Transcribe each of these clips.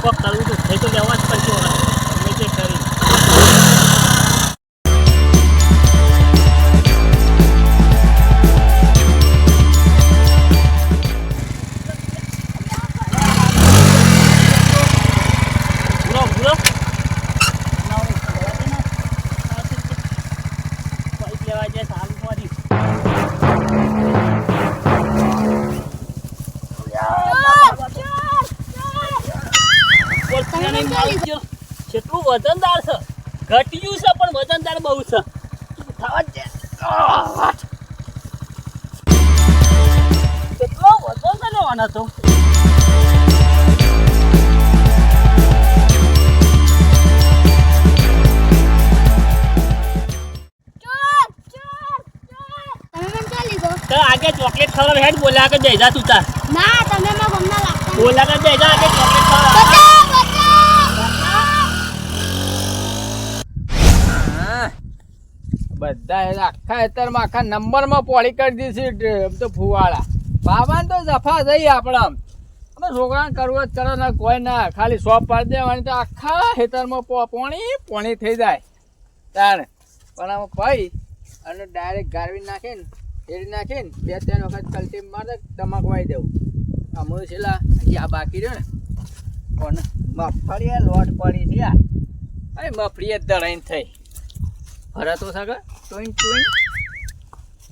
કોક કરવું તો થઈ તો લેવા જ પડશે હવે ગમે તે કરી કેટલું વજનદાર છે ઘટ્યું છે પણ વજનદાર બહુ છે થવા જ કેટલો વજન છે લેવાના તો આગે ચોકલેટ ખવડાવ હેડ બોલ્યા કે બેજા તું તાર ના તમે માં ગમના લાગતા બોલ્યા કે બેજા આગે ચોકલેટ ખવડાવ બધા આખા ખેતરમાં આખા નંબરમાં પોળી કરી દીધી એમ તો ફુવાળા બાબાને તો જફા જઈ આપણે આમ અમે છોકરાને કરવું જ કરો ને કોઈ ના ખાલી સોપ પાડી દેવાની તો આખા ખેતરમાં પોણી થઈ જાય તારે પણ આમાં ભાઈ અને ડાયરેક્ટ ગારવી નાખીને ફેરી નાખીને 2-3 વખત કલ્ટી મારે તમાકુ વાઈ દેવું અમુક છેલ્લા આ બાકી રહ્યો ને પણ મગફળી લોટ પડી છે યાર અરે મગફળી જ દળાઈને થઈ ફરે તો સગા ટોઈન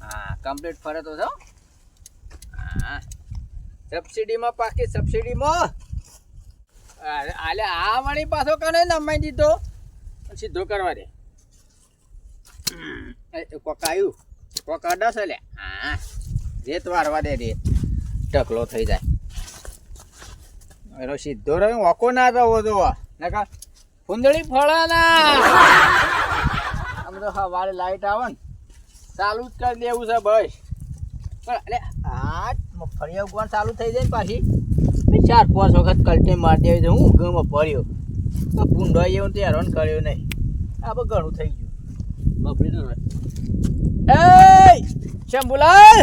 હા કમ્પ્લીટ ફરે તો છો હા સબસિડીમાં પાકી સબસિડીમાં આલે આ વળી પાછો કને નમાઈ દીધો સીધો કરવા દે કોક આવ્યું કોક અડસ લે હા રેત વારવા દે રેત ટકલો થઈ જાય એનો સીધો રહ્યો ઓકો ના થવો તો નકા ફૂંદડી ફળાના તો સવારે લાઈટ આવે ને ચાલુ જ કરી દેવું છે બસ પણ અરે આ મગફળી ઉગવાનું ચાલુ થઈ જાય ને પાછી 4-5 વખત કલ્ટી મારી દેવી છે હું ઘઉંમાં પડ્યો તો ભૂંડો એવું તો હેરાન કર્યો નહીં આ બધું ઘણું થઈ ગયું મગફળી તો એ શંભુલાલ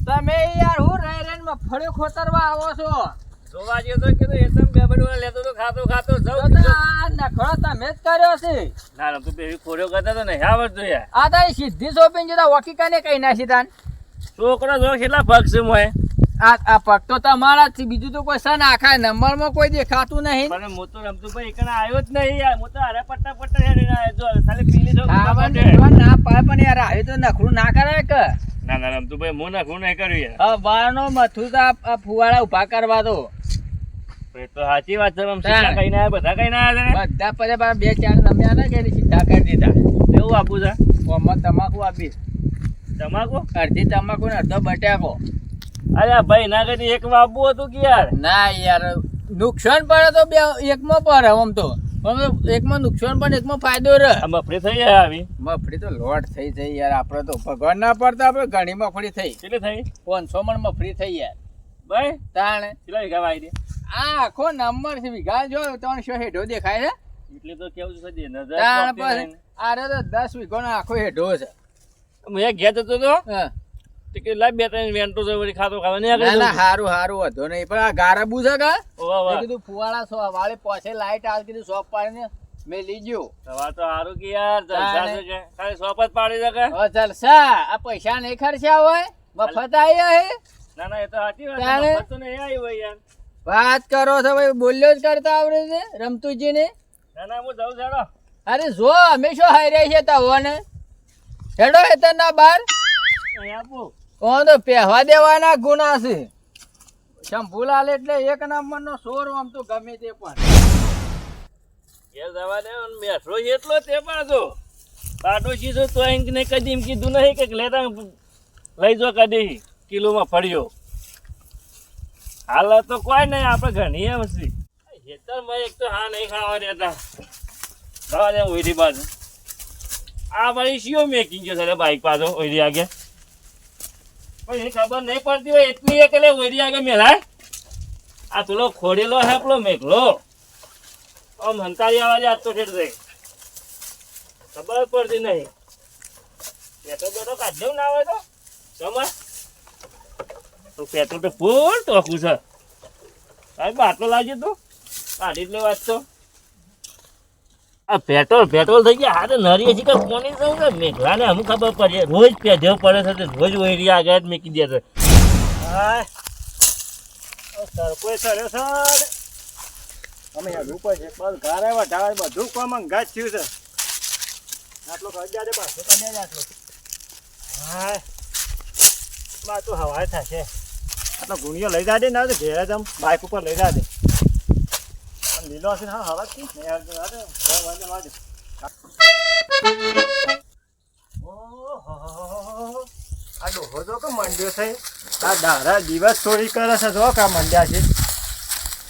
તમે યાર હું રહી મગફળીઓ ખોતરવા આવો છો જોવા જેવો તો કીધું એકદમ બે બડવા લેતો તો ખાતો જાઉં નખડો તમે જ કર્યો છે ના તું પેલી ખોર્યો કરતા તો નહીં આવડતું યાર આ તારી સીધી શોપિંગ જતા વકીકાને કઈ નાખી તાન છોકરો જો કેટલા પગ છે મોય આ પગ તો તમારા જ છે બીજું તો કોઈ સન આખા નંબરમાં કોઈ દેખાતું નહીં પણ હું તો રમતું ભાઈ એકણા આવ્યો જ નહીં યાર હું તો અરે પટ્ટા હેડીને આવ્યો જો ખાલી પીલી જો ના પાય પણ યાર આવી તો નખરું ના કરાય કે ના રમતું ભાઈ હું નખરું નહીં કર્યું યાર હા બારનો મથું તો આ ફુવાડા ઉભા કરવા દો એ તો સાચી વાત છે સીધા કઈ ના બધા કઈ ના આવ્યા બધા પછી 2-4 નમ્યા ને કે સીધા કરી દીધા એવું આપું છે ઓમાં તમાકુ આપીશ તમાકુ અડધી તમાકુ ને અડધો બટાકો અરે ભાઈ ના કદી એક આપવું હતું કે યાર ના યાર નુકસાન પડે તો બે એકમાં પડે આમ તો એકમાં નુકસાન પણ એકમાં ફાયદો રહે મફળી થઈ જાય આવી મફળી તો લોટ થઈ જાય યાર આપણે તો ભગવાન ના પડતા આપણે ઘણી મફળી થઈ કેટલી થઈ 500 મણ મફળી થઈ યાર ભાઈ તાણે કેટલા વીઘા વાવી દે આ આખો નંબર છે વીઘા જો 300 હેઠો દેખાય છે એટલે તો કેવું છે સદી નજર તાણે પછી આરે તો 10 વીઘાનો આખો હેઠો છે મેં ઘેર જતો તો હા કે લાઈ 2-3 વેન્ટો છે વળી ખાતો ખાવા નહીં ના ના હારું હતો નહીં પણ આ ગારાબુ છે કે ઓવા કીધું ફુવાળા સો વાળે પાછે લાઈટ આવ કીધું શોપ પાડીને મેં લઈ ગયો સવા તો હારું કે યાર જલસા છે કે ખાલી શોપ જ પાડી દે કે ઓ જલસા આ પૈસા નહીં ખર્ચા હોય મફત આયા હે ના એ તો સાચી વાત છે મફત તો નહીં આવી હોય યાર વાત કરો છો ભાઈ બોલ્યો જ કરતા આવડે છે રમતુજી ને ના હું જાઉં છેડો અરે જો અમે શું હાઈ રહી છે તવને હેડો હેતર ના બાર અહીં આપું કોણ તો પહેવા દેવાના ગુના છે શંભુલાલ એટલે એક નંબરનો સોર આમ તો ગમે તે પણ ઘેર જવા દે બેઠો એટલો તે પાછો પાડોશી છો તો અહીં ને કદી એમ કીધું નહીં કે લેતા લઈ જો કદી કિલોમાં ફળ્યો હાલ તો કોઈ નહીં આપણે ઘણી એમ છે હેતરમાં એક તો હા નહીં ખાવા દેતા જવા દે ઓઈરી બાજુ આ વળી શિયો મેકિંગ છે સર બાઈક પાછો ઓઈરી આગે પણ એ ખબર નહીં પડતી હોય એટલી એક એટલે ઓઈરી આગે મેલાય આ પેલો ખોડેલો હે પેલો મેઘલો આમ હંતારી આવાજે આજ તો ઠેઠ જાય ખબર પડતી નહીં પેટ્રોલ કાઢ્યો ના હોય તો સમજ તો પેટ્રોલ તો ફૂલ ટોકું છે કાંઈ બાટલો લાવજે તું કાઢી જ લે વાત તો આ પેટ્રોલ થઈ ગયા હાથે નરી હજી કઈ કોની જવું ને મેઘલાને અમુક ખબર પડે રોજ પેઢેવ પડે છે તે રોજ ઓઈરી આગળ જ મૂકી દે છે હાય સરપોય સર્યો સર અમે યાર ઉપર છે બસ ઘરે વઢાવે બધું કામ અંગાજ થયું છે આટલો ખર્ચા દે પાછો કાઢ્યા જ આટલો હાય માં તો હવાય થશે આટલો ગુણિયો લઈ જા દે ના તો ઘેરે જમ બાઇક ઉપર લઈ જા દે પણ લીલો હશે ને હા હવા થી ને યાર વાજે વાજે ઓહો આ ડોહો તો કે મંડ્યો છે આ દારા દિવસ ચોરી કરે છે જો કા મંડ્યા છે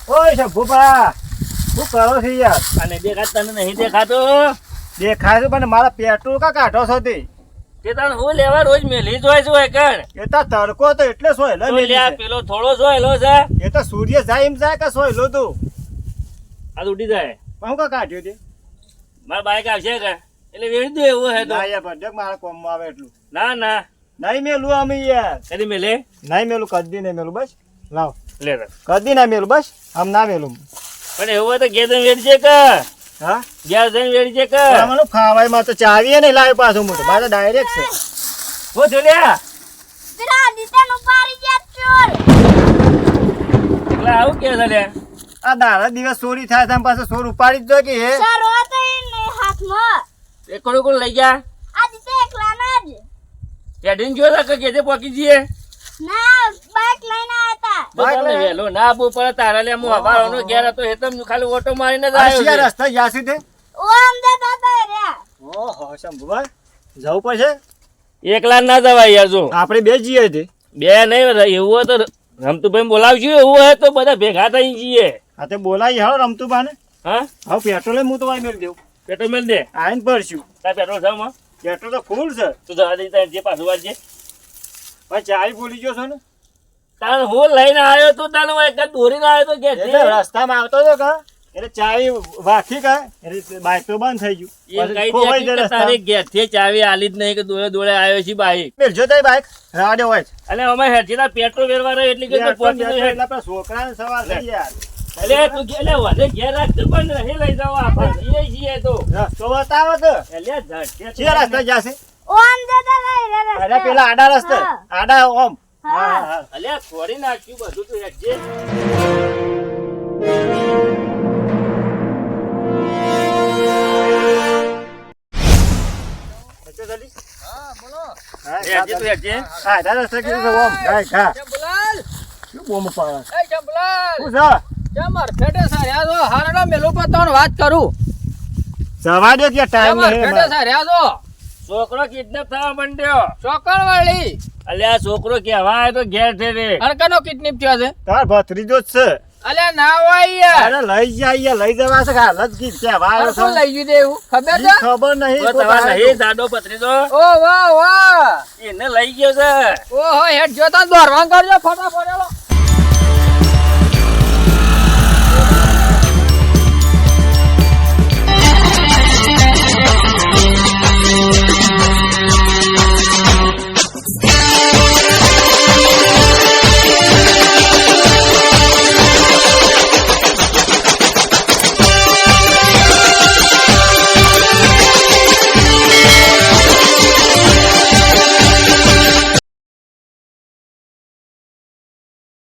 ઓય શંભુભા શું કરો છો યાર અને દેખાત તને નહીં દેખાતો દેખાય છે પણ મારા પેટ્રોલ કા કાઢો છો તે તને હું લેવા રોજ મેલી જોય છું કણ એ તો તડકો તો એટલે સોયલો તો મેલી લ્યા છે. પેલો થોડો જોયેલો છે એ તો સૂર્ય જાય એમ જાય કે સોયલો તું આ તો ઉડી જાય પણ હું કા કાઢ્યો તે મારા બાઈક આવશે કે એટલે વેડી દો એવું હે તો ના યાર ભરજક મારા કોમમાં આવે એટલું ના ના નહીં મેલું અમે યાર કદી મેલે નહીં મેલું કદી નહીં મેલું બસ લાવ લે રે. કદી ના મેલું બસ આમ ના મેલું પણ એવું હોય તો ઘેર જઈને વેડજે કે હા ઘેર જઈને વેડજે કે મને ખાવાયમાં તો ચાવીએ નહીં લાવે પાછું મોટું મારે ડાયરેક્ટ છે હું જોલ્યા પેલા આદિત્યનું પારી ગયા ચોર. એટલે આવું કે છે લ્યા આ દાડા દિવસ ચોરી થાય છે આમ પાછું ચોર ઉપાડી જ દો કે હે સર હોતો એને હાથમાં. એ કોણ લઈ ગયા આદિત્ય એકલાના જ. પેઢીને જોયા કે ઘેર પહોંચી જઈએ ના, બાઈક લઈને આયા હતા. તો બાઈક તમને લઈને? વહેલો ના આપવું પડે તારા લે હું હવારનો ઘેર હતો એ તો ખાલી ઓટો મારીને જ આ આવ્યો શિયા છે. રસ્તા જ્યાં સુધી ઓ અમદાવાદ હતા રહ્યા. ઓહો શંભુભાઈ જવું પડશે એકલા ના જવાય યાર જો આપણે બે જઈએ છે બે નહીં એવું હોય તો રમતુભાઈ બોલાવશું એવું હોય તો બધા ભેગા થઈ જઈએ આ તે બોલાવી હાલો રમતું ને હા હવે પેટ્રોલ હું તો વાય મેળ દેવું પેટ્રોલ મેળ દે આઈને પડશું તાર પેટ્રોલ છે માં પેટ્રોલ તો ફૂલ છે તું જવા દે તાર જે પાછું વાળજે પણ ચાવી ભૂલી ગયો છો ને તાર હું લઈને આવ્યો તો તારે હું એક દોરીને આવ્યો તો ઘેર એટલે રસ્તામાં આવતો હતો કા એટલે ચાવી વાખી કા એટલે બાઈક તો બંધ થઈ ગયું એ પછી કઈ ખોવાઈ દે જાય કે તારે રસ્તા ઘેરથી ચાવી આલી જ નહીં કે દોડે દોડે આવ્યો છે બાઈક મેલજો તઈ બાઈક રાડે હોય છે. એટલે અમે હેઠી પેટ્રોલ વેરવા રહ્યો એટલે કે પેટ્રોલ પહોંચી બેટ્રોલ જઈએ. એટલે આપણે છોકરાને સવાર થઈ યાર એટલે તું એટલે વધે ઘેર રાખતો પણ નહીં લઈ જાવ આપણે જઈએ તો રસ્તો બતાવો તો એટલે ઝડપે છે રસ્તા જશે ઓ અમદાવાદ લઈ રહ્યા અરે પેલા આડા રસ્તે હા. આડા ઓમ હા. હા હા અલ્યા છોડી નાખ્યું બધું તું હેઠજે. એટલે જલ્દી. હા બોલો હા, હેઠજે તું હેઠજે. હા, આડા રસ્તે કીધું છે ઓમ હા હા ચંપલાલ શું બોમ પાડે એ ચંપલાલ શું છે કેમ અરફેટે સાર્યા છો હારડો મેલું પર તમને વાત કરું જવા દો કે ટાઈમ કેમ નહીં અરફેટે સાર્યા છો છોકરો કિડનેપ થવા માંડ્યો ચોકણ વાળી અલ્યા છોકરો કહેવા આવ્યો તો ઘેર ઠેરે અરકનો કિડનેપ થયો છે તાર ભત્રીજો જ છે અલ્યા ના હોય યાર અરે લઈ જાય લઈ જવા છે કે હાલત ગીત કે વાળ અરે કોણ લઈ ગયું તે એવું ખબર ઈ છે ખબર નહીં તો કોઈ તમારે બહાર નહીં જાડો પતરીજો ઓ વાહ વાહ એને લઈ ગયો છે ઓહો હેડ જોતા દોરવાન કરજો ફટાફટ હેલો